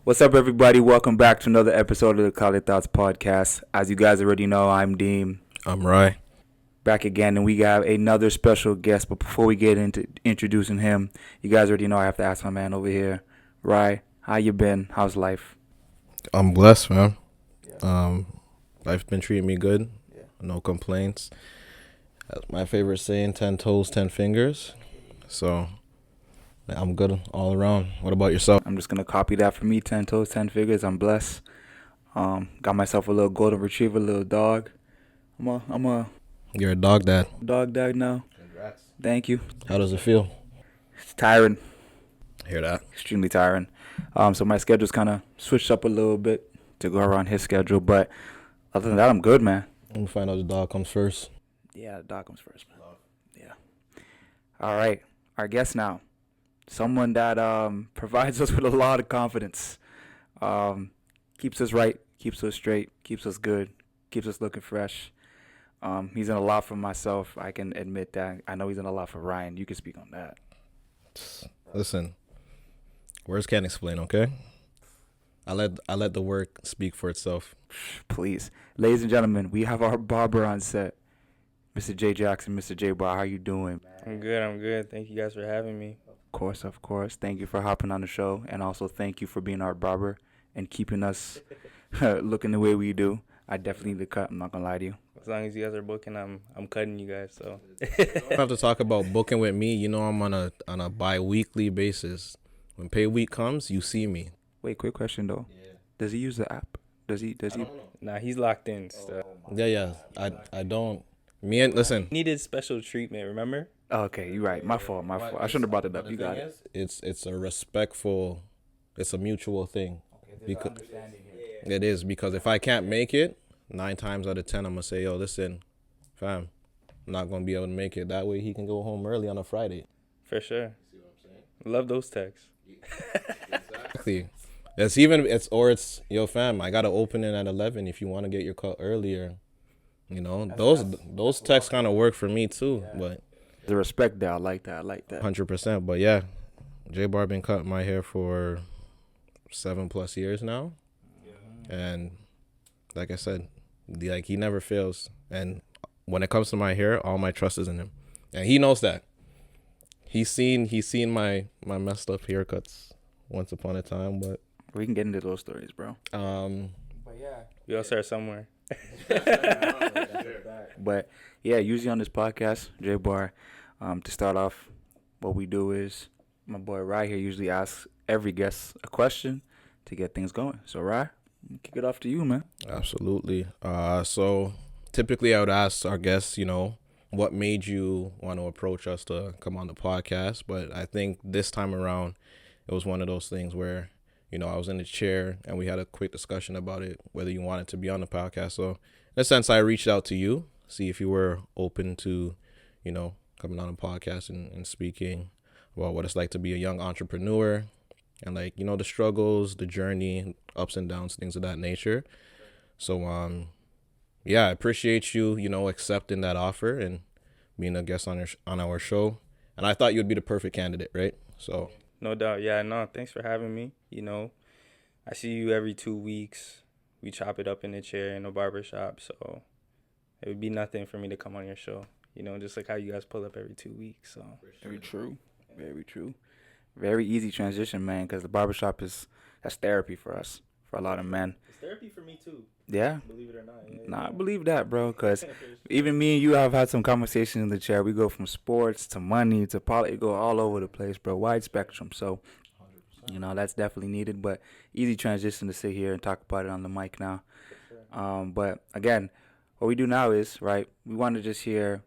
What's up, everybody? Welcome back to another episode of the College Thoughts Podcast. As you guys already know, I'm Deem. I'm Rye. Back again, and we got another special guest. But before we get into introducing him, you guys already know I have to ask my man over here, Rye, how you been? How's life? I'm blessed, man. Life's been treating me good. No complaints. That's my favorite saying, 10 toes, 10 fingers. So I'm good all around. What about yourself? I'm just going to copy that for me, 10 toes, 10 figures. I'm blessed. Got myself a little golden retriever, little dog. You're a dog dad. Dog dad now. Congrats. Thank you. How does it feel? It's tiring. Hear that? Extremely tiring. So my schedule's kind of switched up a little bit to go around his schedule. But other than that, I'm good, man. We'll find out the dog comes first. Yeah, the dog comes first, man. Yeah. All right. Our guest now. Someone that provides us with a lot of confidence. Keeps us right, keeps us straight, keeps us good, keeps us looking fresh. He's in a lot for myself. I can admit that. I know he's in a lot for Ryan. You can speak on that. Listen, words can't explain, okay? I let the work speak for itself. Please. Ladies and gentlemen, we have our barber on set. Mr. J. Jackson, Mr. Jabari, how you doing? I'm good. Thank you guys for having me. Of course. Thank you for hopping on the show. And also thank you for being our barber and keeping us looking the way we do. I definitely need to cut. I'm not going to lie to you. As long as you guys are booking, I'm cutting you guys. So You don't have to talk about booking with me. You know I'm on a bi-weekly basis. When pay week comes, you see me. Wait, quick question though. Yeah. Does he use the app? Does he? Nah, he's locked in still. Yeah. I don't. Listen. Needed special treatment, remember? Oh, okay, you're right. My fault. I shouldn't have brought it up. You got it. It's a respectful, it's a mutual thing. Because it is, because if I can't make it, 9 times out of 10, I'm going to say, yo, listen, fam, I'm not going to be able to make it. That way he can go home early on a Friday. For sure. See what I'm saying? Love those texts. Exactly. Yo, fam, I got to open it at 11 if you want to get your cut earlier. You know, those texts kind of work for me too, but. The respect there, I like that. 100%, but yeah, Jabari been cutting my hair for 7+ years now, and like I said, he never fails. And when it comes to my hair, all my trust is in him, and he knows that. He's seen my messed up haircuts once upon a time, but we can get into those stories, bro. But yeah, we all start somewhere. But yeah, usually on this podcast, Jabari, to start off, what we do is my boy Rye here usually asks every guest a question to get things going. So Rye, kick it off to you, man. Absolutely. So typically I would ask our guests, what made you want to approach us to come on the podcast? But I think this time around, it was one of those things where, I was in the chair and we had a quick discussion about it, whether you wanted to be on the podcast. So in a sense, I reached out to you, see if you were open to, coming on a podcast and speaking about what it's like to be a young entrepreneur and the struggles, the journey, ups and downs, things of that nature. So, I appreciate you, accepting that offer and being a guest on our show. And I thought you'd be the perfect candidate, right? So. No doubt. Yeah, no, thanks for having me. I see you every 2 weeks. We chop it up in the chair in a barbershop. So it would be nothing for me to come on your show. Just like how you guys pull up every 2 weeks. So Very true. Very easy transition, man, because the barbershop that's therapy for us, for a lot of men. It's therapy for me too. Yeah? Believe it or not. Yeah, Nah, I believe that, bro, because even me and you have had some conversations in the chair. We go from sports to money to politics, go all over the place, bro, wide spectrum. So, 100%. That's definitely needed, but easy transition to sit here and talk about it on the mic now. Sure. But again, what we do now is, right, we want to just hear,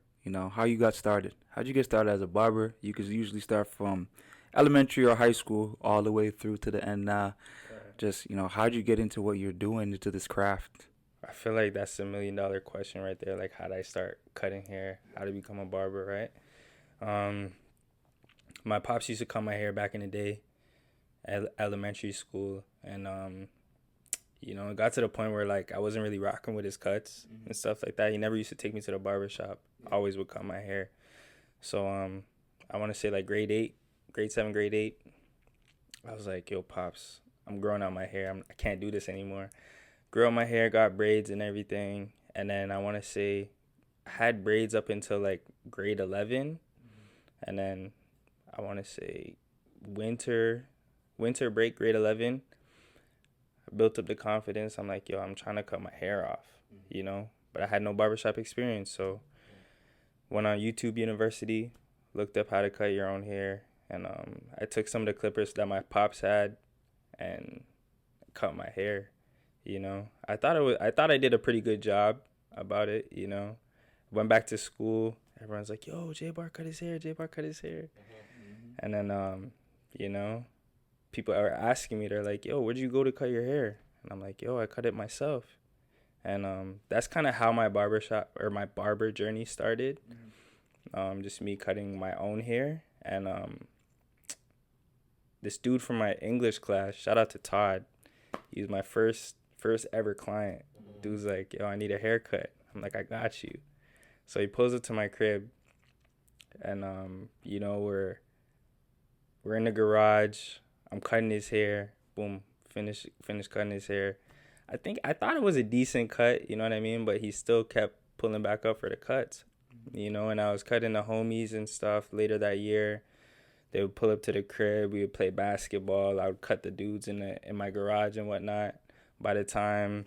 how you got started. How'd you get started as a barber? You could usually start from elementary or high school all the way through to the end now. Just, how'd you get into what you're doing, into this craft? I feel like that's $1 million question right there. Like, how did I start cutting hair? How to become a barber, right? My pops used to cut my hair back in the day at elementary school. And, it got to the point where, I wasn't really rocking with his cuts and stuff like that. He never used to take me to the barbershop. I always would cut my hair. So, I want to say, grade 7, grade 8, I was like, yo, Pops, I'm growing out my hair. I can't do this anymore. Grew out my hair, got braids and everything. And then I want to say I had braids up until like grade 11. And then I want to say winter break, grade 11. I built up the confidence. I'm like, yo, I'm trying to cut my hair off, you know? But I had no barbershop experience. So went on YouTube University, looked up how to cut your own hair. And I took some of the clippers that my pops had and cut my hair, you know? I thought I did a pretty good job about it, you know? Went back to school. Everyone's like, yo, Jabari cut his hair. Jabari cut his hair. And then, you know, people are asking me, they're like, yo, where'd you go to cut your hair? And I'm like, yo, I cut it myself. And that's kind of how my barber journey started. Just me cutting my own hair. And this dude from my English class, shout out to Todd. He was my first ever client. Dude's like, yo, I need a haircut. I'm like, I got you. So he pulls up to my crib. And, you know, we're in the garage. I'm cutting his hair. Boom. Finish cutting his hair. I thought it was a decent cut, you know what I mean? But he still kept pulling back up for the cuts, you know? And I was cutting the homies and stuff later that year. They would pull up to the crib. We would play basketball. I would cut the dudes in my garage and whatnot. By the time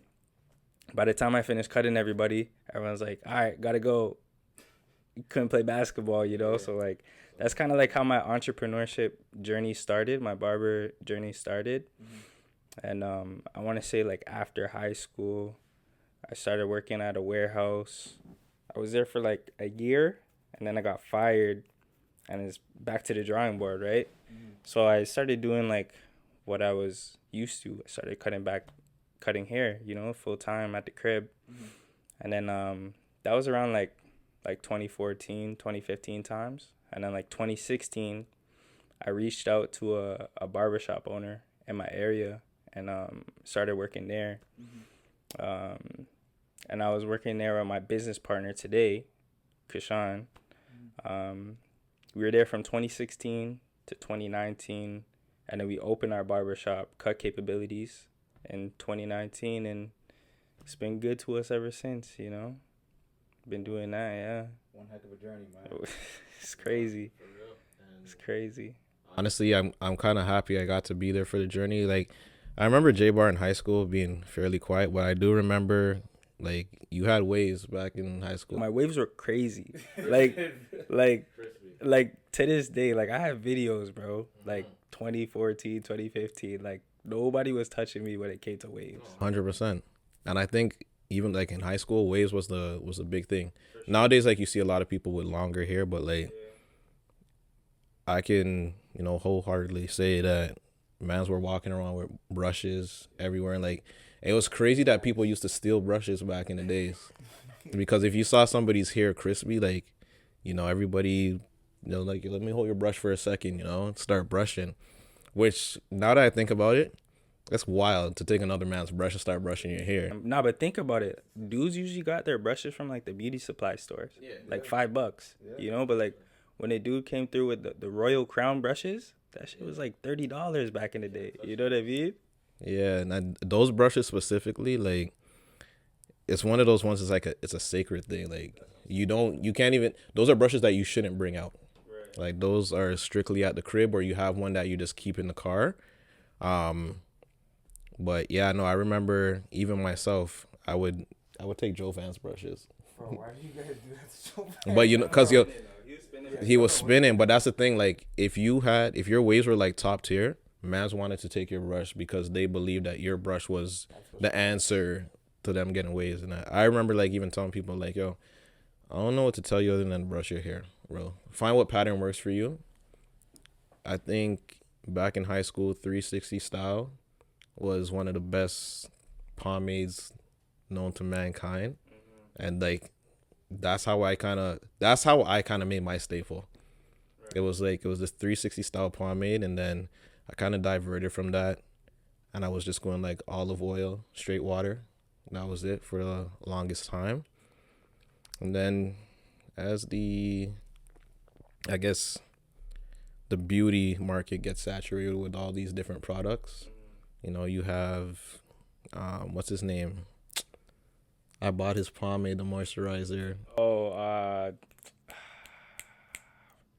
I finished cutting everybody, everyone's like, all right, gotta go. You couldn't play basketball, you know? So, like, that's kind of like how my entrepreneurship journey started, my barber journey started. And I want to say, like, after high school, I started working at a warehouse. I was there for, like, a year, and then I got fired, and it's back to the drawing board, right? So I started doing, like, what I was used to. I started cutting hair, you know, full-time at the crib. And then that was around, like 2014, 2015 times. And then, like, 2016, I reached out to a barbershop owner in my area and started working there. And I was working there with my business partner today, Krishan. We were there from 2016 to 2019, and then we opened our barbershop, Kut Kapabilities, in 2019, and it's been good to us ever since, you know? Been doing that, yeah. One heck of a journey, man. It's crazy. For real. It's crazy. Honestly, I'm kind of happy I got to be there for the journey. Like, I remember J-Bar in high school being fairly quiet, but I do remember, like, you had waves back in high school. My waves were crazy. like to this day, like, I have videos, bro. Like 2014, 2015. Like, nobody was touching me when it came to waves. 100%. And I think even like in high school, waves was the big thing. Nowadays, like, you see a lot of people with longer hair, but like, I can, you know, wholeheartedly say that mans were walking around with brushes everywhere. And like, it was crazy that people used to steal brushes back in the days. Because if you saw somebody's hair crispy, like, you know, everybody, you know, like, let me hold your brush for a second, you know, and start brushing. Which, now that I think about it, that's wild to take another man's brush and start brushing your hair. Nah, but think about it. Dudes usually got their brushes from, like, the beauty supply stores. Yeah, like $5, you know? But, like, when a dude came through with the Royal Crown brushes, that shit was, like, $30 back in the day. You know what I mean? Yeah, and those brushes specifically, like, it's one of those ones. It's like it's a sacred thing. Like, you can't even. Those are brushes that you shouldn't bring out. Right. Like, those are strictly at the crib, or you have one that you just keep in the car. But yeah, no, I remember even myself, I would take Joe Van's brushes. Bro, why do you guys do that to Joe Van? But you know, cause he was spinning. But that's the thing. Like, if your waves were like top tier, mans wanted to take your brush because they believed that your brush was the answer to them getting waves. And I remember, like, even telling people, like, yo, I don't know what to tell you other than brush your hair, bro. Find what pattern works for you. I think back in high school, 360 style was one of the best pomades known to mankind. And like, that's how I kind of made my staple. Right. It was this 360 style pomade, and then I kind of diverted from that, and I was just going like olive oil, straight water. That was it for the longest time. And then as I guess the beauty market gets saturated with all these different products, You know, you have what's his name? I bought his pomade, the moisturizer. Oh,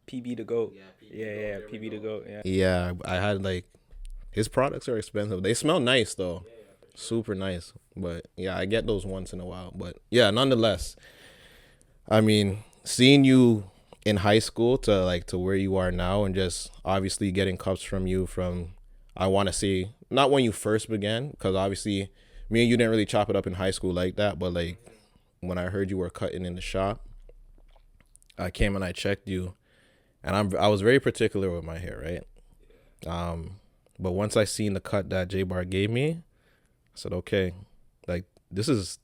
PB the goat. Yeah, PB the goat. Yeah. Yeah, I had like his products are expensive. They smell nice though. Super nice. But yeah, I get those once in a while. But yeah, nonetheless, I mean, seeing you in high school to where you are now and just obviously getting cups from you from I want to say not when you first began because obviously me and you didn't really chop it up in high school like that, but like when I heard you were cutting in the shop, I came and I checked you and I was very particular with my hair, right? But once I seen the cut that J-Bar gave me, I said, okay, like this is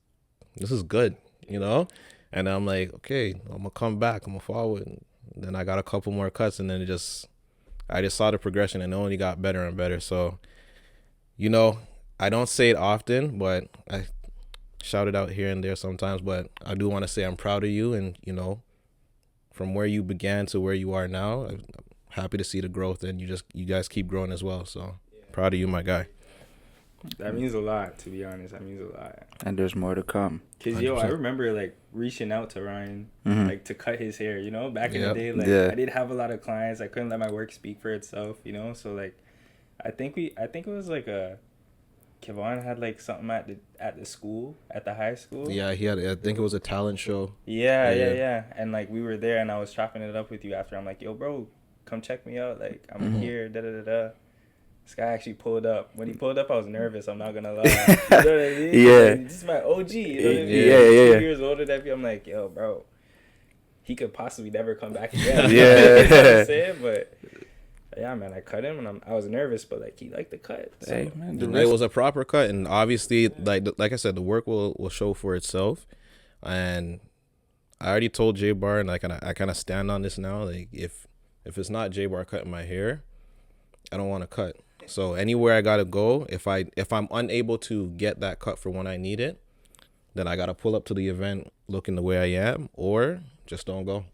good, you know? And I'm like, okay, I'm gonna come back, I'm gonna forward. And then I got a couple more cuts, and then I just saw the progression, and it only got better and better. So, you know, I don't say it often, but I shout it out here and there sometimes. But I do want to say I'm proud of you, and you know, from where you began to where you are now, I'm happy to see the growth, and you guys keep growing as well. So proud of you, my guy. That means a lot, to be honest. That means a lot. And there's more to come. Cause I remember like reaching out to Ryan, like to cut his hair. You know, back in the day, like I did have a lot of clients. I couldn't let my work speak for itself. You know, so like, I think it was like Kevon had like something at the school, at the high school. Yeah, he had. I think it was a talent show. Yeah. And like we were there, and I was chopping it up with you after. I'm like, yo, bro, come check me out. Like I'm here. Da da da da. This guy actually pulled up. When he pulled up, I was nervous. I'm not gonna lie. You know what I mean? Yeah. Like, this is my OG. You know what I mean? Yeah. 2 years older than me. I'm like, yo, bro, he could possibly never come back again. Yeah. You know what I'm saying? But yeah, man, I cut him, and I was nervous, but like he liked the cut. So. Hey, man, It was a proper cut, and obviously, like I said, the work will show for itself. And I already told J Bar, and like I kind of stand on this now. Like if it's not J Bar cutting my hair, I don't want to cut. So anywhere I gotta go, if I'm unable to get that cut for when I need it, then I gotta pull up to the event looking the way I am, or just don't go.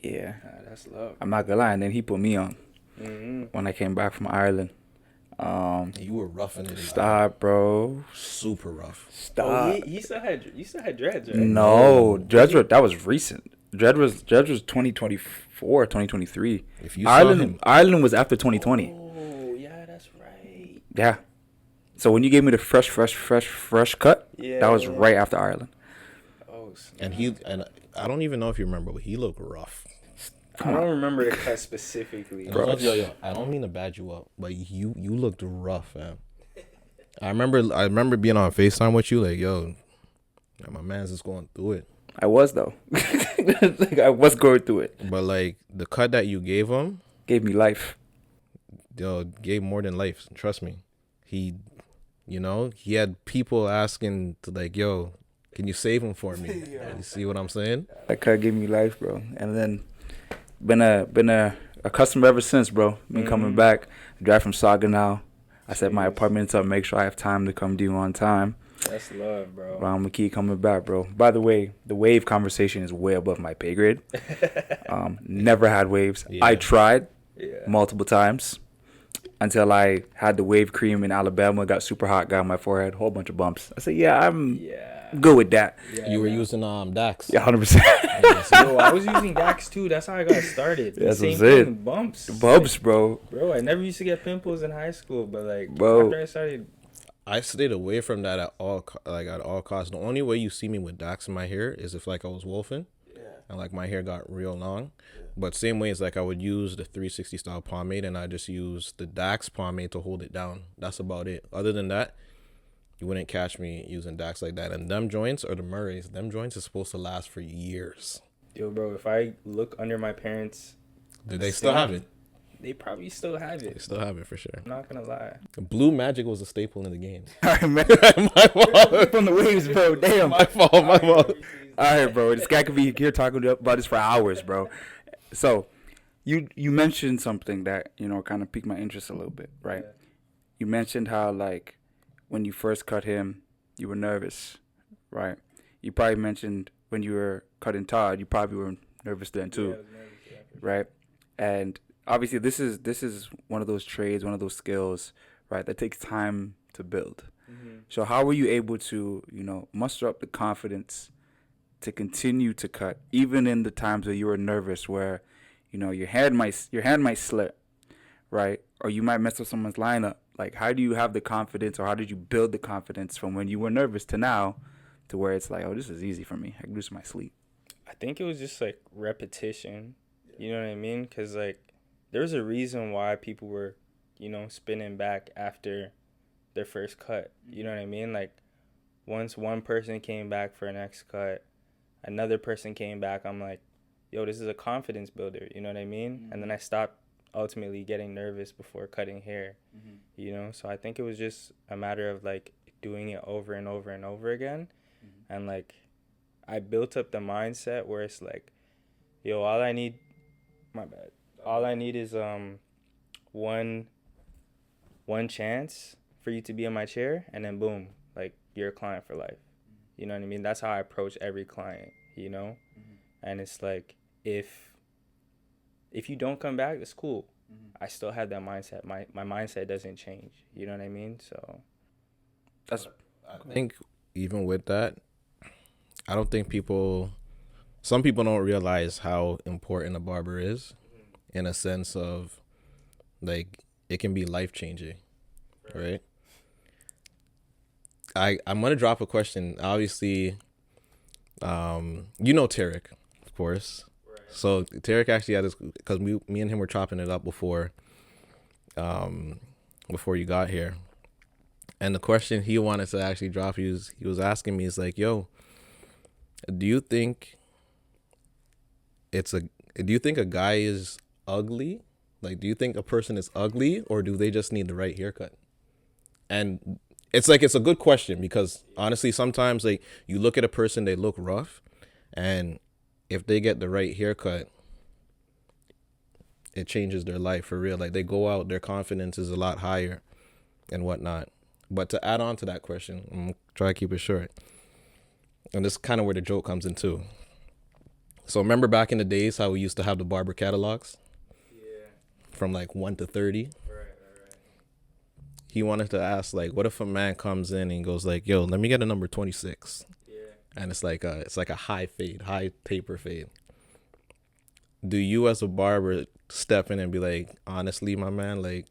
Yeah. That's love. I'm not gonna lie, and then he put me on when I came back from Ireland. You were roughing it. Stop, bro. Super rough. Stop. Oh, you still had dreads, right? No, that was recent. Dread was 2024, 2023. If you saw him, Ireland was after 2020. Oh, yeah, that's right. Yeah. So when you gave me the fresh cut, that was Yeah. right after Ireland. Oh, and I don't even know if you remember, but he looked rough. I don't remember the cut specifically. Yo, I don't mean to bad you up, but you looked rough, man. I remember being on FaceTime with you, like, yo, my man's just going through it. I was though. Like I was going through it. But like the cut that you gave him, Gave me life. yo, gave more than life. Trust me. He had people asking to like, yo, can you save him for me? You see what I'm saying? That cut gave me life, bro. And then been a customer ever since, bro. Been coming back. I drive from Saga now. I set my apartment up, make sure I have time to come do on time. That's love, bro. But I'm gonna keep coming back, bro. By the way, the wave conversation is way above my pay grade. Never had waves. Yeah. I tried Yeah. multiple times until I had the wave cream in Alabama. Got super hot, got on my forehead, whole bunch of bumps. I said, yeah, I'm good with that. Yeah, You were man. using Dax. Yeah, 100%. Yo, I was using Dax too. That's how I got started. That's Same what's it. thing, bumps. Bumps, bro. Bro, I never used to get pimples in high school, but like Bro. after I started, I stayed away from that at all costs. The only way you see me with Dax in my hair is if like I was wolfing, and like my hair got real long. But same way as like I would use the 360 style pomade, and I just use the Dax pomade to hold it down. That's about it. Other than that, you wouldn't catch me using Dax like that. And them joints or the Murrays, them joints is supposed to last for years. yo, bro, if I look under my parents, Do they still have it? they probably still have They it. still have it for sure. I'm not gonna lie. Blue Magic was a staple in the game. All right, man. My fault. From the waves, bro. Damn. My fault. All right, bro. This guy could be here talking about this for hours, bro. So, you mentioned something that kind of piqued my interest a little bit, right? Yeah. You mentioned how like when you first cut him, you were nervous, right? You probably mentioned when you were cutting Todd, you probably were nervous then too, Yeah, I was nervous, yeah, for sure. right? And obviously, this is one of those trades, one of those skills, right? That takes time to build. Mm-hmm. So how were you able to, muster up the confidence to continue to cut, even in the times where you were nervous, where, your hand might slip, right? Or you might mess up someone's lineup. Like, how do you have the confidence, or how did you build the confidence from when you were nervous to now, to where it's like, oh, this is easy for me. I can do this in my sleep. I think it was just like repetition. You know what I mean? Because like there's a reason why people were, spinning back after their first cut. You know what I mean? Like once one person came back for a next cut, another person came back. I'm like, yo, this is a confidence builder. You know what I mean? Mm-hmm. And then I stopped ultimately getting nervous before cutting hair. Mm-hmm. So I think it was just a matter of like doing it over and over and over again. Mm-hmm. And like I built up the mindset where it's like, yo, all I need is one chance for you to be in my chair, and then boom, like you're a client for life. You know what I mean? That's how I approach every client, Mm-hmm. And it's like if you don't come back, it's cool. Mm-hmm. I still have that mindset. My mindset doesn't change. You know what I mean? So That's I think even with that, I don't think some people don't realize how important a barber is, in a sense of like it can be life changing, right? I'm gonna drop a question. Obviously, Tarek, of course. Right. So Tarek actually had this, because me and him were chopping it up before you got here, and the question he wanted to actually drop, he was asking me, is like, yo, do you think a guy is ugly? Like, do you think a person is ugly, or do they just need the right haircut? And it's a good question, because honestly, sometimes like you look at a person, they look rough, and if they get the right haircut, it changes their life for real. Like they go out, their confidence is a lot higher and whatnot. But to add on to that question, I'm gonna try to keep it short. And this is kind of where the joke comes in too. So remember back in the days how we used to have the barber catalogs? Yeah. From like 1 to 30? Right. He wanted to ask, like, what if a man comes in and goes like, yo, let me get a number 26. Yeah. And it's like a high taper fade. Do you as a barber step in and be like, honestly, my man, like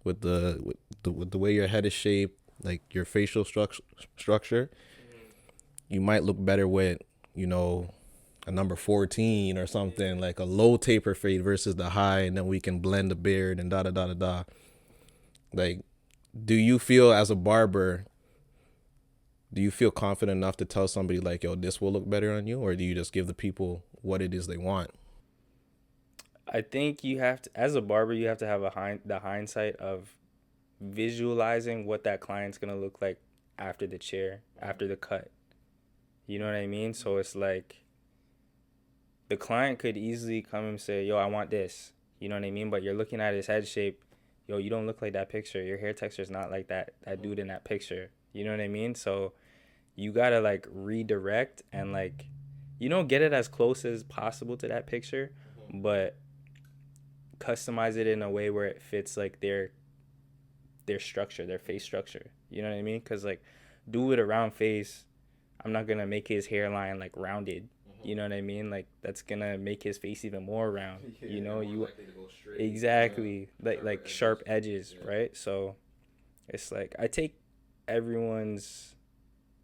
with the way your head is shaped, like your facial structure, you might look better with, a number 14 or something, like a low taper fade versus the high, and then we can blend the beard and da da da da da. Like, do you feel as a barber, do you feel confident enough to tell somebody like, yo, this will look better on you? Or do you just give the people what it is they want? I think you have to, as a barber, you have to have the hindsight of visualizing what that client's going to look like after the chair, after the cut. You know what I mean? So it's like the client could easily come and say, yo, I want this. You know what I mean? But you're looking at his head shape. Yo, you don't look like that picture. Your hair texture is not like that dude in that picture. You know what I mean? So you got to like redirect and like, get it as close as possible to that picture, but customize it in a way where it fits like their structure, their face structure. You know what I mean? Because like do it a round face, I'm not going to make his hairline like rounded. You know what I mean? Like that's going to make his face even more round. Exactly. Like sharp edges, right? So it's like I take everyone's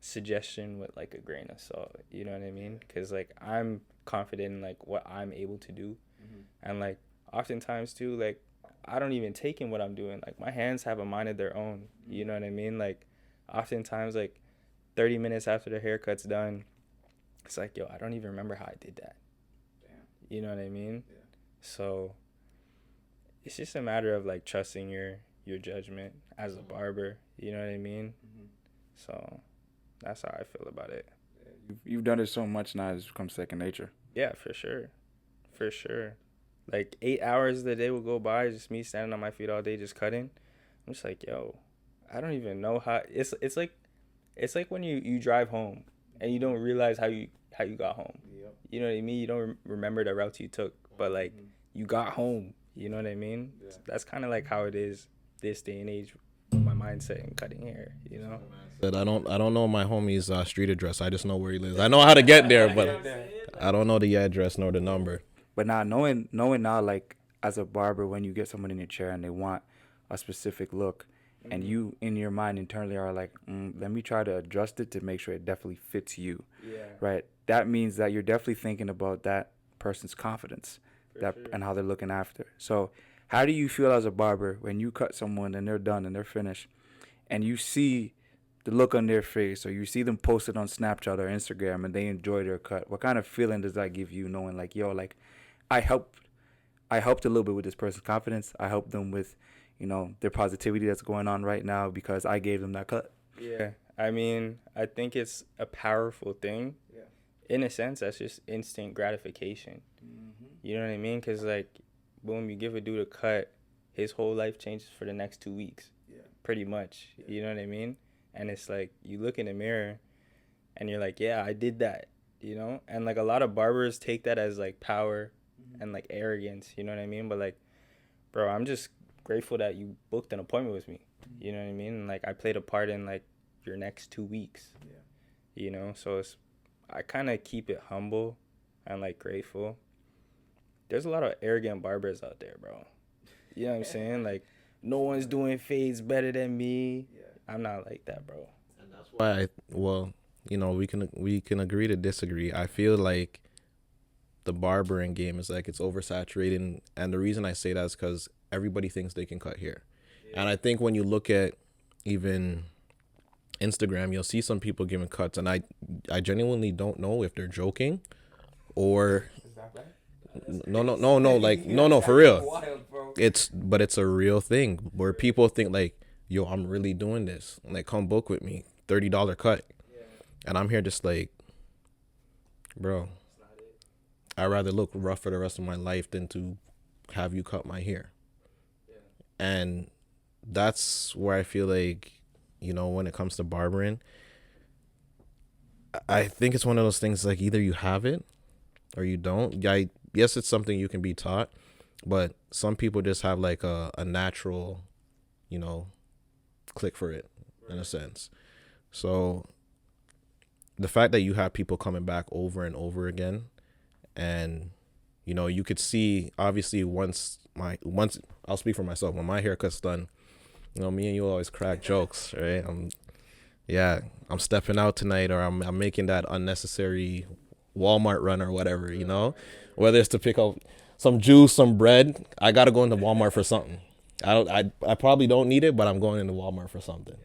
suggestion with like a grain of salt. You know what I mean? Because like I'm confident in like what I'm able to do. And like oftentimes too, like I don't even take in what I'm doing. Like my hands have a mind of their own. You know what I mean? Like oftentimes like 30 minutes after the haircut's done, it's like, yo, I don't even remember how I did that. Damn. You know what I mean? Yeah. So it's just a matter of like trusting your judgment as a barber. You know what I mean? So that's how I feel about it. You've done it so much now, it's become second nature. Yeah, for sure. Like 8 hours of the day will go by, just me standing on my feet all day, just cutting. I'm just like, yo, I don't even know how. It's like when you drive home and you don't realize how you got home. Yep. You know what I mean? You don't remember the routes you took, but like you got home. You know what I mean? Yeah. That's kind of like how it is this day and age with my mindset in cutting hair, you know. That I don't know my homie's street address. I just know where he lives. I know how to get there, but I don't know the address nor the number. But now knowing now, like as a barber, when you get someone in your chair and they want a specific look, and you in your mind internally are like, let me try to adjust it to make sure it definitely fits you. Yeah. Right. That means that you're definitely thinking about that person's confidence, Sure. and how they're looking after. So, how do you feel as a barber when you cut someone and they're done and they're finished, and you see the look on their face, or you see them post it on Snapchat or Instagram and they enjoy their cut? What kind of feeling does that give you, knowing like, yo, like I helped a little bit with this person's confidence. I helped them with, their positivity that's going on right now because I gave them that cut. Yeah. I mean, I think it's a powerful thing. Yeah. In a sense, that's just instant gratification. You know what I mean? Because, like, boom, you give a dude a cut, his whole life changes for the next 2 weeks. Yeah. Pretty much. Yeah. You know what I mean? And it's like, you look in the mirror and you're like, yeah, I did that, And, like, a lot of barbers take that as, like, power and, like, arrogance, you know what I mean? But, like, bro, I'm just grateful that you booked an appointment with me. You know what I mean? And, like, I played a part in, like, your next 2 weeks. Yeah. So I kind of keep it humble and, like, grateful. There's a lot of arrogant barbers out there, bro. You know what I'm saying? Like, no one's doing fades better than me. Yeah. I'm not like that, bro. And that's why, we can agree to disagree. I feel like the barbering game is like it's oversaturated, and the reason I say that is because everybody thinks they can cut hair. Yeah. And I think when you look at even Instagram, you'll see some people giving cuts, and I genuinely don't know if they're joking or no, for real. It's a real thing where people think like, yo, I'm really doing this, like come book with me, $30 cut. And I'm here just like, bro, I'd rather look rough for the rest of my life than to have you cut my hair. And that's where I feel like, when it comes to barbering, I think it's one of those things like either you have it or you don't. Yes, it's something you can be taught, but some people just have like a natural, click for it in a sense. So the fact that you have people coming back over and over again, and you could see obviously once I'll speak for myself, when my haircut's done, me and you always crack jokes, right? I'm stepping out tonight, or I'm making that unnecessary Walmart run or whatever, whether it's to pick up some juice, some bread. I gotta go into Walmart for something. I probably don't need it, but I'm going into Walmart for something.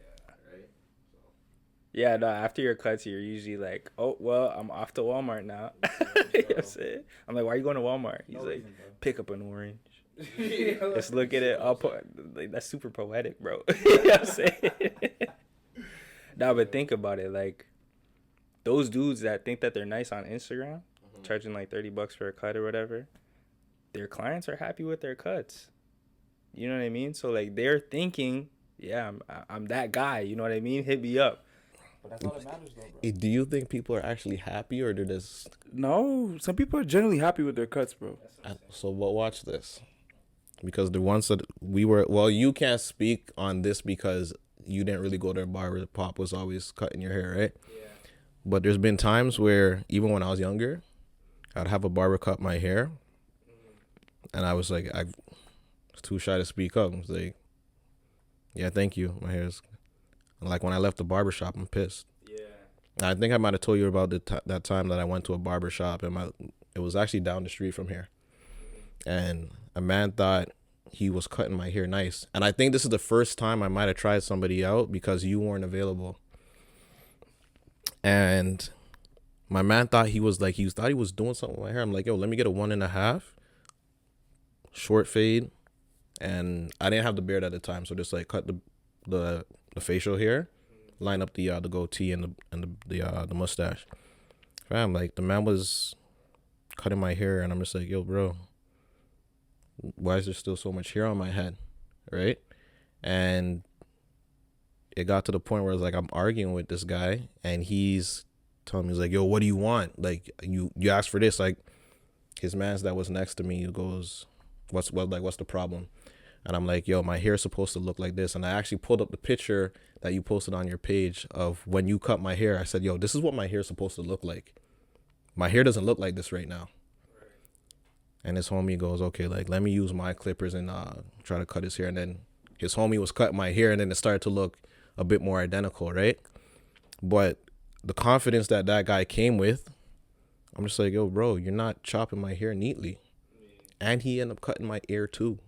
Yeah, no, after your cuts, you're usually like, oh, well, I'm off to Walmart now. You know what I'm saying? I'm like, why are you going to Walmart? He's like, pick up an orange. Just look at it. Like, that's super poetic, bro. You know what I'm saying? Nah, but think about it. Like, those dudes that think that they're nice on Instagram, charging like $30 for a cut or whatever, their clients are happy with their cuts. You know what I mean? So, like, they're thinking, yeah, I'm that guy. You know what I mean? Hit me up. But that's all that matters, though, bro. Do you think people are actually happy, or they're just... No, some people are generally happy with their cuts, bro. So, watch this. Because the ones that you can't speak on this because you didn't really go to a barber. Pop was always cutting your hair, right? Yeah. But there's been times where, even when I was younger, I'd have a barber cut my hair, and I was like, I was too shy to speak up. I was like, yeah, thank you. My hair's... And like when I left the barbershop, I'm pissed. Yeah. I think I might have told you about that time that I went to a barbershop, and it was actually down the street from here. And a man thought he was cutting my hair nice. And I think this is the first time I might have tried somebody out because you weren't available. And my man thought he was doing something with my hair. I'm like, yo, let me get a 1.5 short fade. And I didn't have the beard at the time, so just like cut the facial hair, line up the goatee and the mustache. Fam, like the man was cutting my hair, and I'm just like, yo, bro, why is there still so much hair on my head, right? And it got to the point where it's like I'm arguing with this guy, and he's telling me, he's like, yo, what do you want? Like you asked for this. Like his man's that was next to me goes, what's the problem? And I'm like, yo, my hair's supposed to look like this. And I actually pulled up the picture that you posted on your page of when you cut my hair. I said, yo, this is what my hair's supposed to look like. My hair doesn't look like this right now. And his homie goes, okay, like, let me use my clippers and try to cut his hair. And then his homie was cutting my hair, and then it started to look a bit more identical, right? But the confidence that that guy came with, I'm just like, yo, bro, you're not chopping my hair neatly. And he ended up cutting my ear too.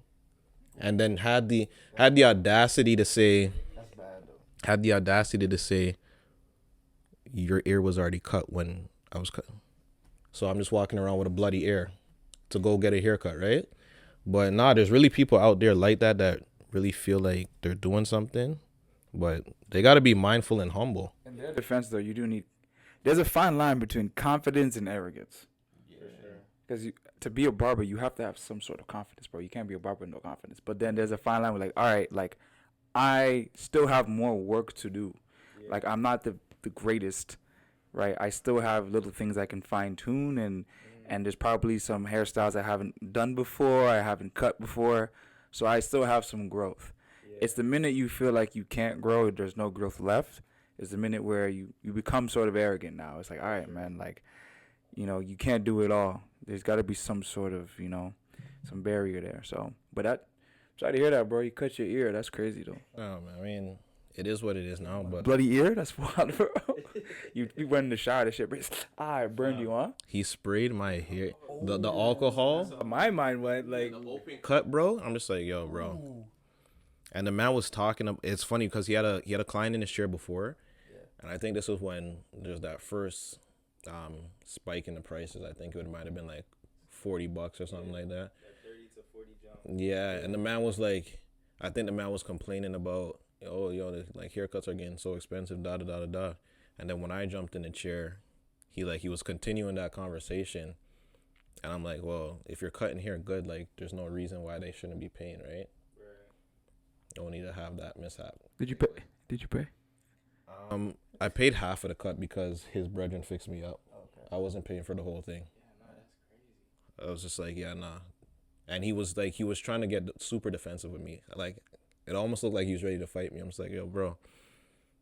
And then had the audacity to say, your ear was already cut when I was cutting. So I'm just walking around with a bloody ear to go get a haircut, right? But nah, there's really people out there like that really feel like they're doing something, but they got to be mindful and humble. In their defense, though, you do need. There's a fine line between confidence and arrogance. Because to be a barber, you have to have some sort of confidence, bro. You can't be a barber with no confidence. But then there's a fine line where, like, all right, like, I still have more work to do. Yeah. Like, I'm not the greatest, right? I still have little things I can fine tune, and there's probably some hairstyles I haven't done before, I haven't cut before, so I still have some growth. Yeah. It's the minute you feel like you can't grow, there's no growth left, is the minute where you become sort of arrogant now. It's like, all right, man, like, you know, you can't do it all. There's got to be some sort of, you know, some barrier there. So, but sorry to hear that, bro. You cut your ear. That's crazy, though. Oh, man, I mean, it is what it is now, but... Bloody ear? That's wild, bro. you went in the shower, that shit, it burned you, huh? He sprayed my hair. The alcohol. My mind went, like... The open cut, bro. I'm just like, yo, bro. Ooh. And the man was talking... It's funny because he had a client in his chair before. Yeah. And I think this was when there's that first... spike in the prices. I think it might have been like $40 or something like that. 30 to 40 jump. Yeah, and the man was like, I think the man was complaining about, oh, yo, like haircuts are getting so expensive, da da da da da. And then when I jumped in the chair, he was continuing that conversation, and I'm like, well, if you're cutting hair good, like, there's no reason why they shouldn't be paying, right? Don't need to have that mishap. Did you pay? I paid half of the cut because his brethren fixed me up. Okay. I wasn't paying for the whole thing. Yeah, no, that's crazy. I was just like, yeah, nah. And he was trying to get super defensive with me. Like, it almost looked like he was ready to fight me. I'm just like, yo, bro,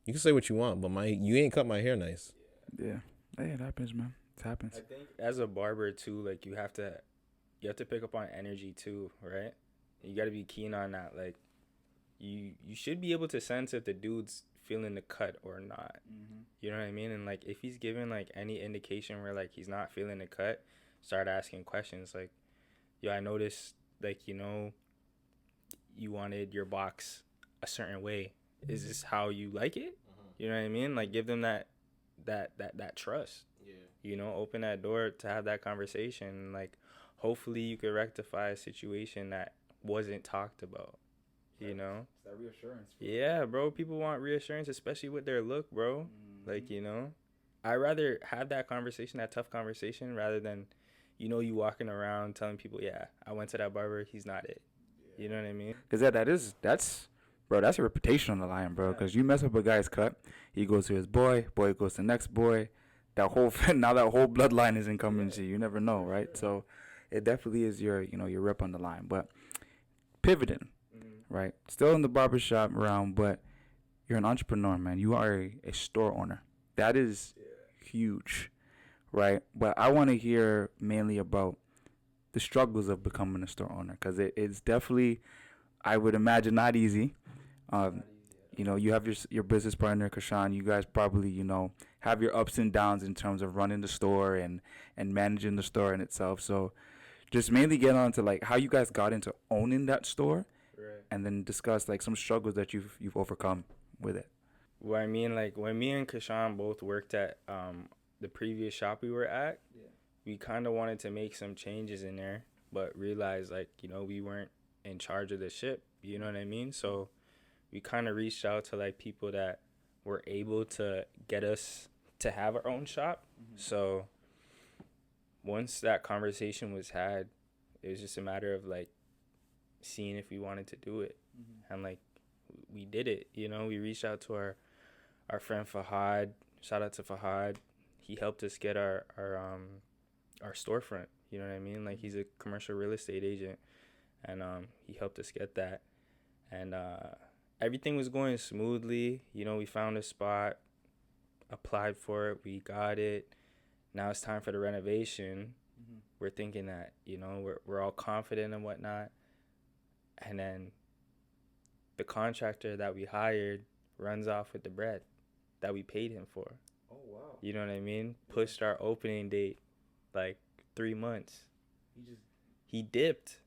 you can say what you want, but you ain't cut my hair nice. Yeah. Hey, it happens, man. It happens. I think as a barber too, like, you have to pick up on energy too, right? You got to be keen on that. Like, you should be able to sense if the dude's feeling the cut or not. Mm-hmm. You know what I mean? And, like, if he's giving, like, any indication where, like, he's not feeling the cut, start asking questions like, yo, I noticed, like, you know, you wanted your box a certain way. Is this how you like it? Mm-hmm. You know what I mean? Like, give them that trust. Yeah. You know, open that door to have that conversation. Like, hopefully you could rectify a situation that wasn't talked about. You know? It's that reassurance. Bro. Yeah, bro. People want reassurance, especially with their look, bro. Mm-hmm. Like, you know? I'd rather have that conversation, that tough conversation, rather than, you know, you walking around telling people, yeah, I went to that barber, he's not it. Yeah. You know what I mean? Because that's your reputation on the line, bro. Because you mess up a guy's cut, he goes to his boy goes to the next boy. Now that whole bloodline is incoming to you. You never know, right? Yeah. So it definitely is your rep on the line. But pivoting. Right, still in the barbershop realm, but you're an entrepreneur, man. You are a store owner. That is huge, right? But I want to hear mainly about the struggles of becoming a store owner, because it's definitely, I would imagine, not easy. You know, you have your business partner, Kashan. You guys probably, you know, have your ups and downs in terms of running the store and managing the store in itself. So just mainly get on to, like, how you guys got into owning that store. Right. And then discuss, like, some struggles that you've overcome with it. Well, I mean, like, when me and Kashan both worked at the previous shop we were at, we kind of wanted to make some changes in there, but realized, like, you know, we weren't in charge of the ship. You know what I mean? So we kind of reached out to, like, people that were able to get us to have our own shop. Mm-hmm. So once that conversation was had, it was just a matter of, like, seeing if we wanted to do it. Mm-hmm. And, like, we did it. You know, we reached out to our friend Fahad. Shout out to Fahad. He helped us get our storefront. You know what I mean? Like, he's a commercial real estate agent, and he helped us get that, and everything was going smoothly. You know, we found a spot, applied for it, we got it. Now it's time for the renovation. We're thinking that, you know, we're all confident and whatnot, and then the contractor that we hired runs off with the bread that we paid him for. Oh wow! You know what I mean? Pushed our opening date like 3 months. He dipped.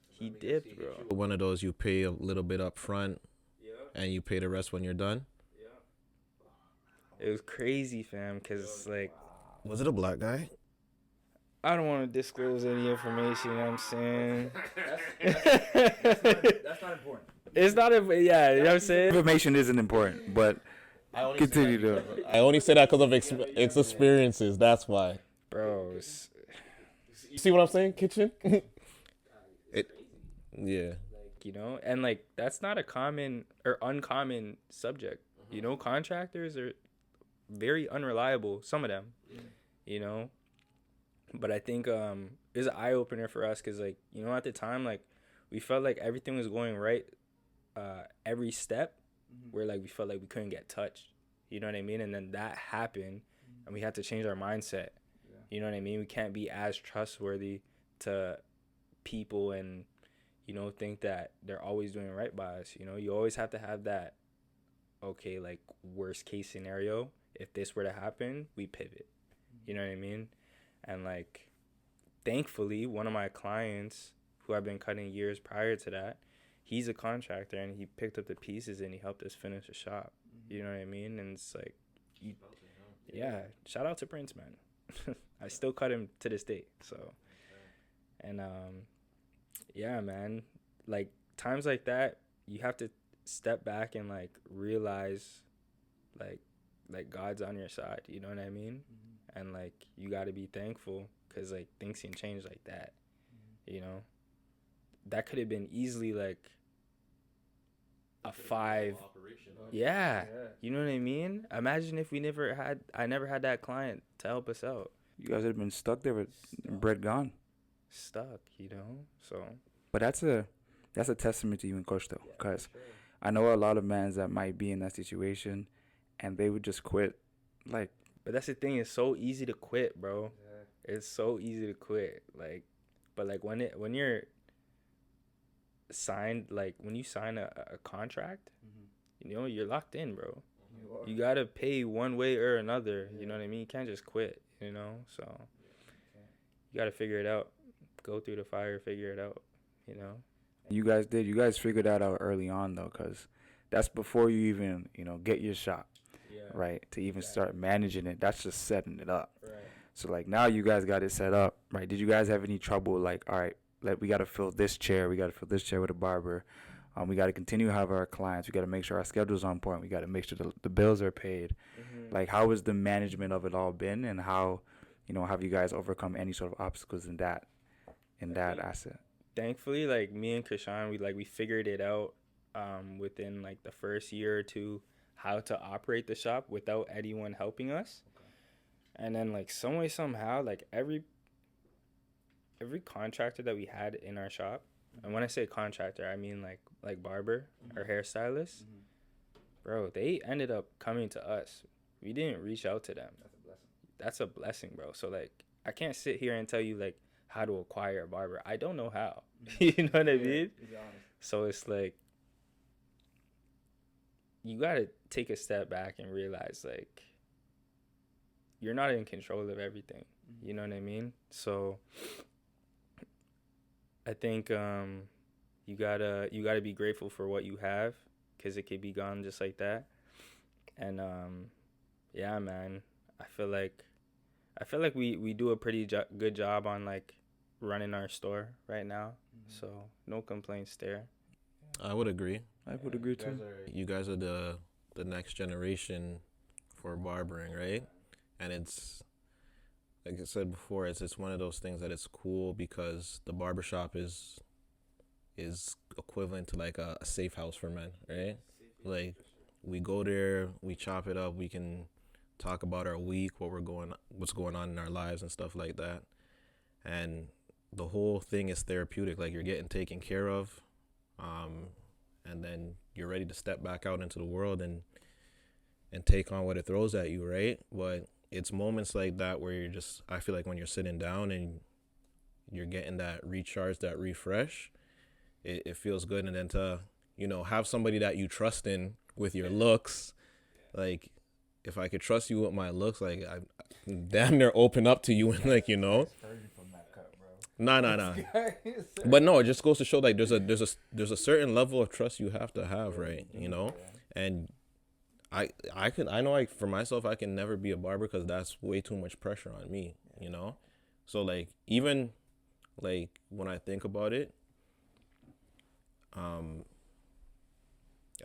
He dipped, bro. One of those you pay a little bit up front, and you pay the rest when you're done. It was crazy, fam, because, like, Was it a black guy? I don't want to disclose any information, you know what I'm saying? That's not important. It's not a, yeah, you know what I'm saying? Information isn't important, but continue to. I only say that because of experiences. That's why. Bro, You see what I'm saying? Kitchen. Yeah. you know, and, like, that's not a common or uncommon subject. You know, contractors are very unreliable, some of them, you know? But I think it was an eye-opener for us because, like, you know, at the time, like, we felt like everything was going right every step where, like, we felt like we couldn't get touched. You know what I mean? And then that happened, and we had to change our mindset. You know what I mean? We can't be as trustworthy to people and, you know, think that they're always doing right by us. You know, you always have to have that, okay, like, worst-case scenario. If this were to happen, we pivot. You know what I mean? And, like, thankfully, one of my clients who I've been cutting years prior to that, he's a contractor, and he picked up the pieces, and he helped us finish the shop. You know what I mean? And it's like, yeah, shout out to Prince, man. I still cut him to this day. So, and, yeah, man, like, times like that, you have to step back and, like, realize, like God's on your side. You know what I mean? And, like, you got to be thankful because, like, things can change like that, you know? That could have been easily, like, a 5. Yeah. You know what I mean? Imagine if I never had that client to help us out. You guys would have been stuck there with bread gone. Stuck, you know? So. But that's a testament to you and Coach, though, because I know a lot of mans that might be in that situation, and they would just quit, like. But that's the thing. It's so easy to quit, bro. It's so easy to quit. Like, but, like, when you're signed, like, when you sign a contract, you know, you're locked in, bro. You gotta pay one way or another. You know what I mean? You can't just quit. You know, so you gotta figure it out. Go through the fire, figure it out. You know. You guys did. You guys figured that out early on, though, because that's before you even, you know, get your shop. Right, to even start managing it, that's just setting it up. Right. So, like, now you guys got it set up, right? Did you guys have any trouble, like, all right, like, we got to fill this chair, with a barber, we got to continue to have our clients, we got to make sure our schedule's on point, we got to make sure the bills are paid. Like, how has the management of it all been, and how, you know, have you guys overcome any sort of obstacles in that asset? Thankfully, like, me and Krishan, we figured it out within, like, the first year or two, how to operate the shop without anyone helping us. And then, like, some way, somehow, like, every contractor that we had in our shop, and when I say contractor, I mean like barber or hairstylist, bro, they ended up coming to us. We didn't reach out to them. That's a blessing, bro. So, like, I can't sit here and tell you, like, how to acquire a barber. I don't know how. You know what I mean? So it's like, you got to take a step back and realize, like, you're not in control of everything. You know what I mean? So I think you gotta be grateful for what you have, because it could be gone just like that. And yeah, man, I feel like we do a pretty good job on, like, running our store right now. So no complaints there. I would agree. I would agree too. You guys are the next generation for barbering, right? And it's, like I said before, it's one of those things that it's cool because the barbershop is equivalent to, like, a safe house for men, right? Like, we go there, we chop it up, we can talk about our week, what's going on in our lives and stuff like that. And the whole thing is therapeutic. Like you're getting taken care of, um, and then you're ready to step back out into the world and take on what it throws at you, right? But it's moments like that where you're just, I feel like when you're sitting down and you're getting that recharge, that refresh, it feels good. And then to, have somebody that you trust in with your looks, like if I could trust you with my looks, like I damn near open up to you and like, nah. But no, it just goes to show like there's a certain level of trust you have to have, right? And I know like for myself I can never be a barber because that's way too much pressure on me. So like even like when I think about it,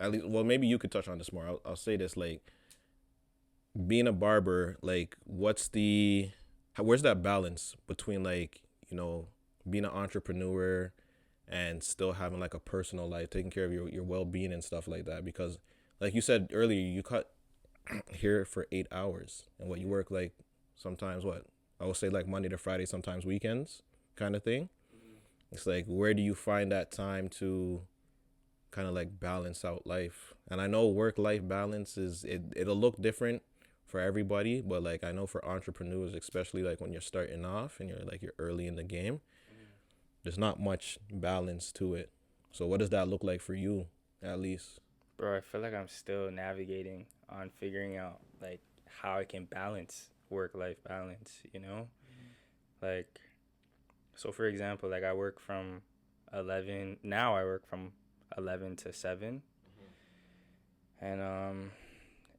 at least, well, maybe you could touch on this more. I'll say this, like being a barber, like where's that balance between like, being an entrepreneur and still having like a personal life, taking care of your well-being and stuff like that? Because like you said earlier, you cut here for 8 hours and what you work like sometimes what I would say like Monday to Friday, sometimes weekends kind of thing. It's like, where do you find that time to kind of like balance out life? And I know work-life balance it'll look different for everybody, but like I know for entrepreneurs, especially like when you're starting off and you're early in the game, there's not much balance to it. So what does that look like for you, at least? Bro, I feel like I'm still navigating on figuring out like how I can balance work-life balance. Like, so for example, like I work from 11 to 7. And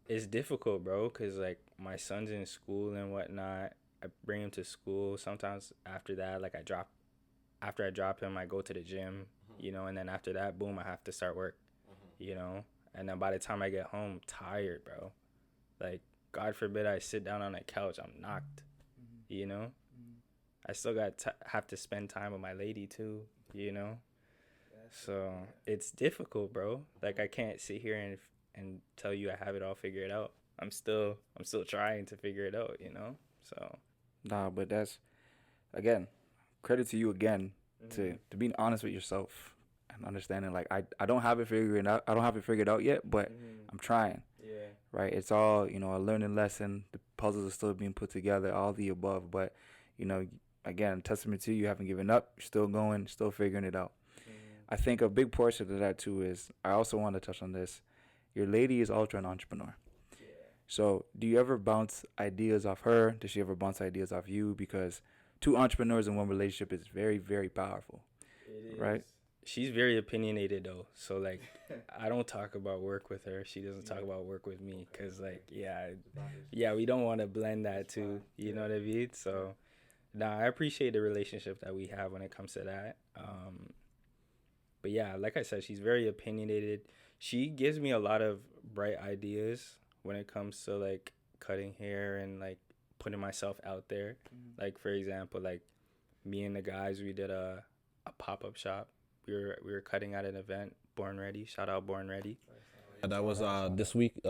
it's difficult, bro, because like my son's in school and whatnot. I bring him to school. Sometimes after that, like after I drop him, I go to the gym, and then after that, boom, I have to start work. And then by the time I get home, tired, bro. Like, God forbid I sit down on a couch, I'm knocked. I still have to spend time with my lady too. So it's difficult, bro. Like I can't sit here and tell you I have it all figured out. I'm still trying to figure it out. So Nah, but that's again, credit to you again to being honest with yourself and understanding like I don't have it figured out. I don't have it figured out yet, but I'm trying. yeah. Right? It's all, a learning lesson. The puzzles are still being put together, all the above, but again, testament to you, you haven't given up. You're still going, still figuring it out. I think a big portion of that too is I also want to touch on this. Your lady is also an entrepreneur. So do you ever bounce ideas off her? Does she ever bounce ideas off you? Because two entrepreneurs in one relationship is very, very powerful. It is. Right? She's very opinionated though. So like I don't talk about work with her. She doesn't talk about work with me cuz like yeah, we don't want to blend that too. You know what I mean? So I appreciate the relationship that we have when it comes to that. But yeah, like I said, she's very opinionated. She gives me a lot of bright ideas when it comes to like cutting hair and like putting myself out there. Like for example, like me and the guys, we did a pop-up shop. We were cutting at an event, Born Ready. Shout out Born Ready. That was this weekend,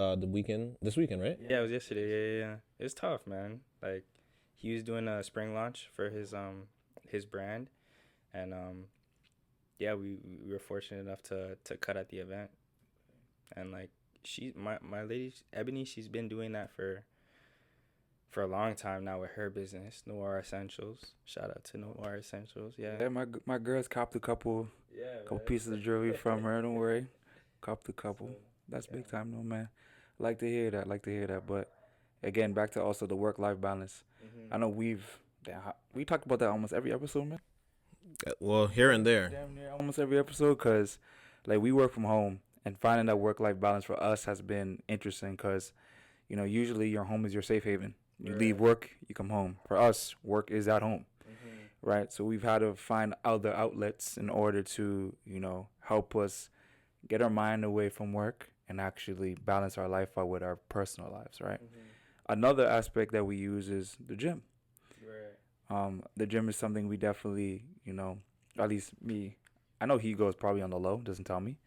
right? Yeah, it was yesterday. Yeah. It was tough, man. Like he was doing a spring launch for his brand, and yeah, we were fortunate enough to cut at the event. And like my lady Ebony, she's been doing that for a long time now with her business, Noir Essentials. Shout out to Noir Essentials. Yeah, my girls copped a couple pieces of jewelry from her. Don't worry, copped a couple. That's big time, though, man. Like to hear that. But again, back to also the work-life balance. I know we talk about that almost every episode, man. Well, here and there. Damn near almost every episode, cause like we work from home, and finding that work-life balance for us has been interesting. Cause usually your home is your safe haven. You leave work, you come home. For us, work is at home, right? So we've had to find other outlets in order to help us get our mind away from work and actually balance our life out with our personal lives, right? Another aspect that we use is the gym. The gym is something we definitely, at least me, I know he goes probably on the low, doesn't tell me,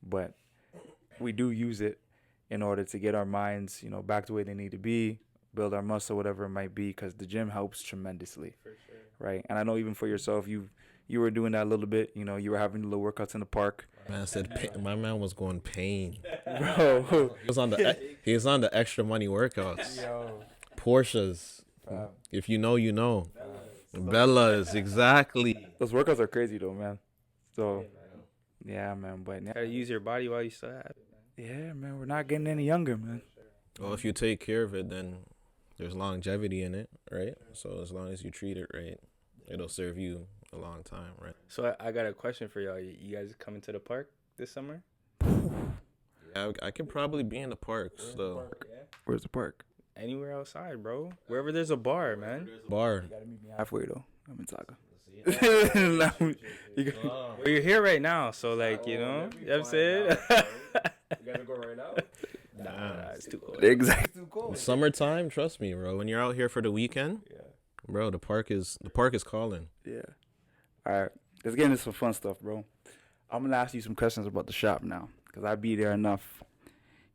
but we do use it in order to get our minds, back to where they need to be, build our muscle, whatever it might be, because the gym helps tremendously, For sure. right? And I know even for yourself, you were doing that a little bit. You know, you were having little workouts in the park, Man said my man was going pain. bro. He was on the extra money workouts. Yo, Porsches. If you know, you know. Bellas, exactly. those workouts are crazy though, man. So yeah, man. But Gotta use your body while you still have it. yeah, man, we're not getting any younger, man. Well, if you take care of it, then there's longevity in it, right? So as long as you treat it right, it'll serve you a long time, right? So I got a question for y'all. You guys coming to the park this summer? I can probably be in the park still. Where's the park? Anywhere outside, bro. Wherever there's a bar, man. Bar. You gotta meet me halfway though. I'm in Saga. No, you got- Well, you're here right now, so like, you know what I'm saying? You gotta go right now. Nah, it's too cold. Exactly. Summertime, trust me, bro. When you're out here for the weekend, bro, the park is calling. Yeah. All right. Let's get into some fun stuff, bro. I'm gonna ask you some questions about the shop now, cause I be there enough.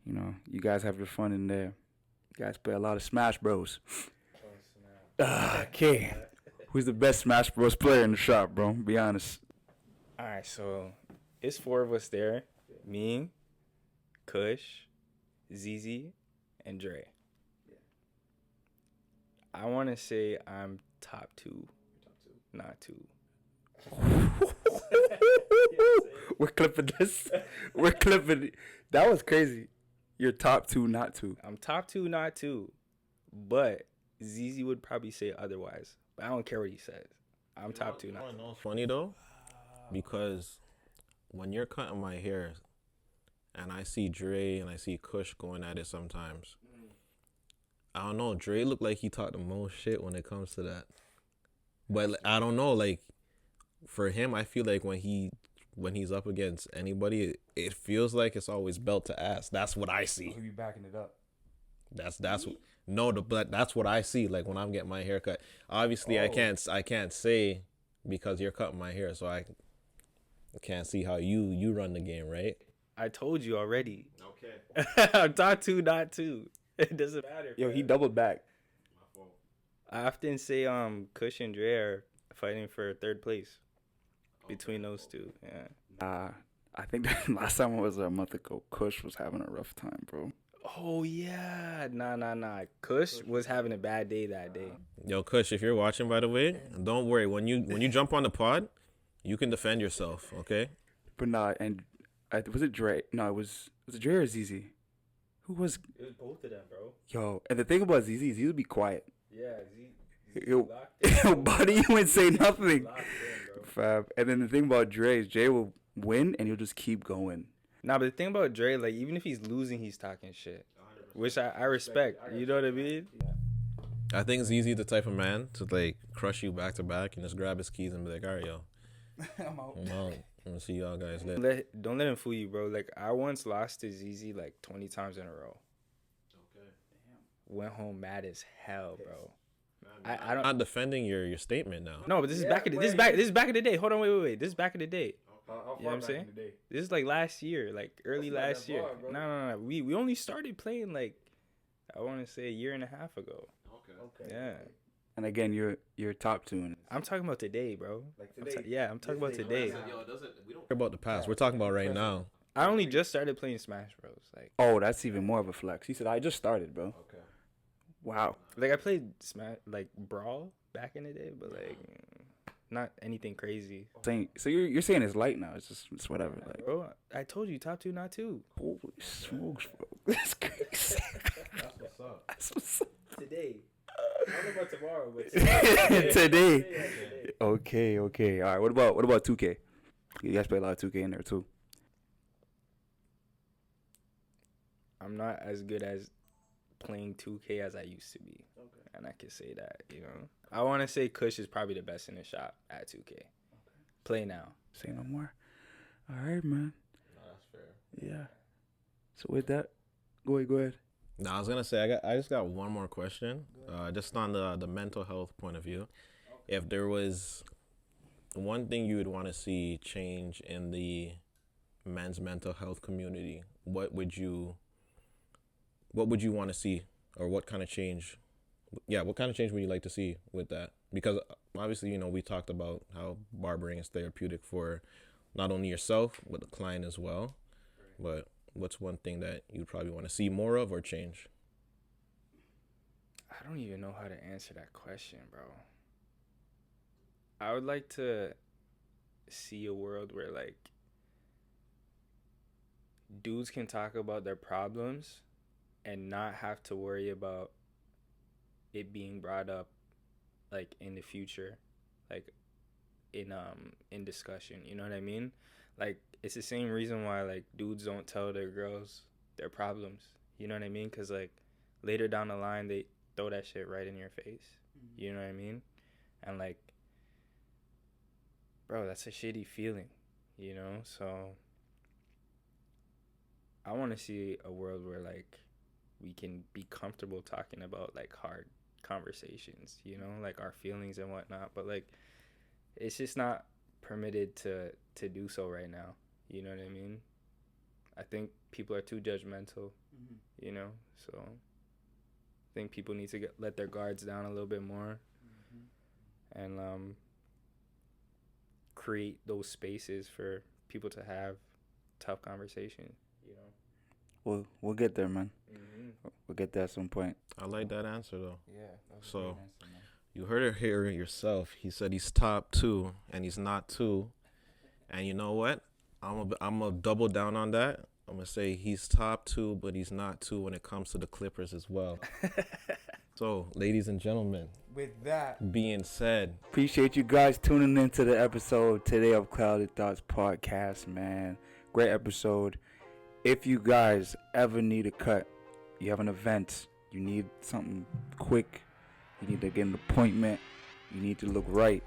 You know, you guys have your fun in there. You guys play a lot of Smash Bros. Okay. Who's the best Smash Bros player in the shop, bro? Be honest. All right, so it's 4 of us there. Me, Kush, ZZ, and Dre. I want to say I'm top 2, not 2. We're clipping this. We're clipping it. That was crazy. You're top 2, not 2. I'm top 2, not 2. But ZZ would probably say otherwise. But I don't care what he says. I'm top 2, not 2. It's funny though, because when you're cutting my hair, and I see Dre and I see Kush going at it sometimes, I don't know. Dre look like he talk the most shit when it comes to that. But like, I don't know. Like for him, I feel like when he's up against anybody, it feels like it's always belt to ass. That's what I see. He'll be backing it up. But that's what I see. Like when I'm getting my hair cut. Obviously, I can't say because you're cutting my hair, so I can't see how you run the game, right? I told you already. Okay. I'm top 2, not 2. It doesn't matter. Yo, he doubled back. I often say Kush and Dre are fighting for 3rd place between those two. Yeah. I think that last time it was a month ago. Kush was having a rough time, bro. Oh yeah. Nah. Kush was having a bad day that day. Yo, Kush, if you're watching, by the way, don't worry. When you jump on the pod, you can defend yourself, okay? But nah, and was it Dre? No, was it Dre or ZZ? Who was? It was both of them, bro. Yo, and the thing about ZZ, ZZ would be quiet. Yeah, Yo, buddy, you wouldn't say nothing. Fab. And then the thing about Dre is Dre will win and he'll just keep going. Nah, but the thing about Dre, like, even if he's losing, he's talking shit. Which I respect. You know what I mean? I think ZZ the type of man to like crush you back to back and just grab his keys and be like, all right, yo, I'm out. I'm out. I'm gonna see y'all guys later. Don't let him fool you, bro. Like, I once lost to ZZ like 20 times in a row. Okay. Went home mad as hell, bro. I'm not defending your statement now. No, but this is back in this is back in the day. Hold on, wait. This is back in the day. You know what I'm saying? This is like last year, like early last year. No. We only started playing like, I want to say a year and a half ago. Okay. Yeah. And again, you're top 2. I'm talking about today, bro. Like today. I'm talking about today. We don't care about the past. We're talking about right now. I only just started playing Smash Bros. Like, Oh, that's even more of a flex. He said, I just started, bro. Okay. Wow. like I played Smash, like Brawl back in the day, but like not anything crazy. So you're saying it's light now. It's whatever. Like, Bro, I told you top 2, not 2. holy smokes, bro. That's crazy. That's what's up. Today. I don't know about tomorrow, but Today. Okay. All right. What about 2K? You guys play a lot of 2K in there too. I'm not as good as playing 2K as I used to be. Okay. And I can say that, you know. I want to say Kush is probably the best in the shop at 2K. Okay. Play now. Say no more. All right, man. No, that's fair. Yeah. So with that, go ahead. No, I was gonna say I just got one more question. Just on the mental health point of view. If there was one thing you would want to see change in the men's mental health community, what would you want to see, or what kind of change what kind of change would you like to see with that? Because obviously, you know, we talked about how barbering is therapeutic for not only yourself but the client as well. But what's one thing that you probably want to see more of or change? I don't even know how to answer that question, bro. I would like to see a world where like dudes can talk about their problems and not have to worry about it being brought up like in the future, like in discussion, you know what I mean? Like it's the same reason why like dudes don't tell their girls their problems, you know what I mean? Cuz like later down the line they throw that shit right in your face, you know what I mean? And like, bro, that's a shitty feeling, you know? So I want to see a world where like we can be comfortable talking about like hard conversations, you know, like our feelings and whatnot. But like, it's just not permitted to do so right now. You know what I mean? I think people are too judgmental, you know. So I think people need to let their guards down a little bit more, and create those spaces for people to have tough conversations. You know. We'll get there, man. Mm-hmm. We'll get there at some point. I like that answer though. Yeah. So you heard it here yourself. He said he's top 2 and he's not 2. And you know what? I'm gonna double down on that. I'm gonna say he's top 2, but he's not 2 when it comes to the Clippers as well. So, ladies and gentlemen, With that being said, Appreciate you guys tuning into the episode today of Clouded Thoughts Podcast, man. Great episode. If you guys ever need a cut, you have an event, you need something quick, you need to get an appointment, you need to look right,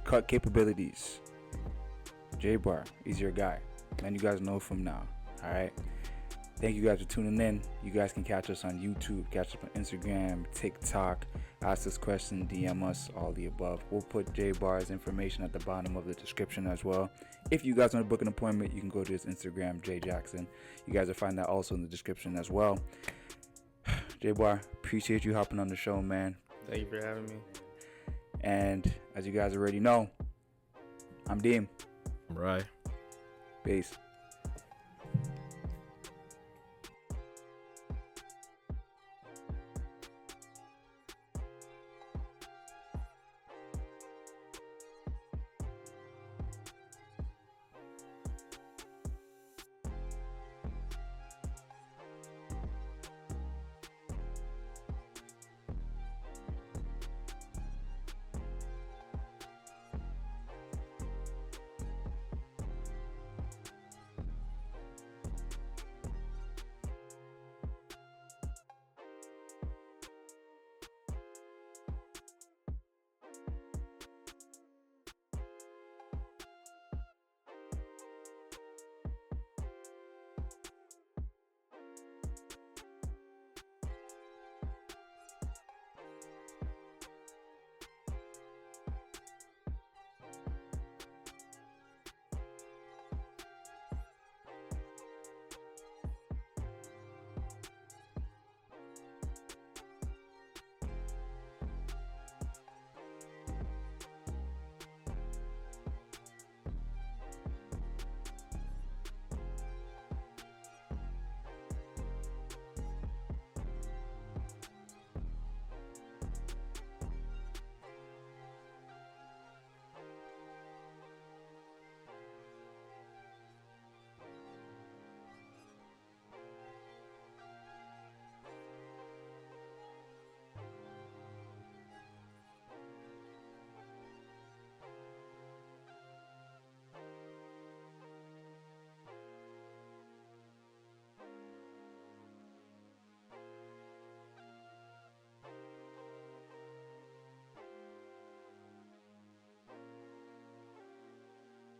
Kut Kapabilities. Jabari, he's your guy. Man, you guys know from now. Alright? Thank you guys for tuning in. You guys can catch us on YouTube, catch us on Instagram, TikTok, ask us questions, DM us, all the above. We'll put Jabari's information at the bottom of the description as well. If you guys want to book an appointment, you can go to his Instagram, J Jackson. You guys will find that also in the description as well. Jabari, appreciate you hopping on the show, man. Thank you for having me. And as you guys already know, I'm Deem. right. Peace.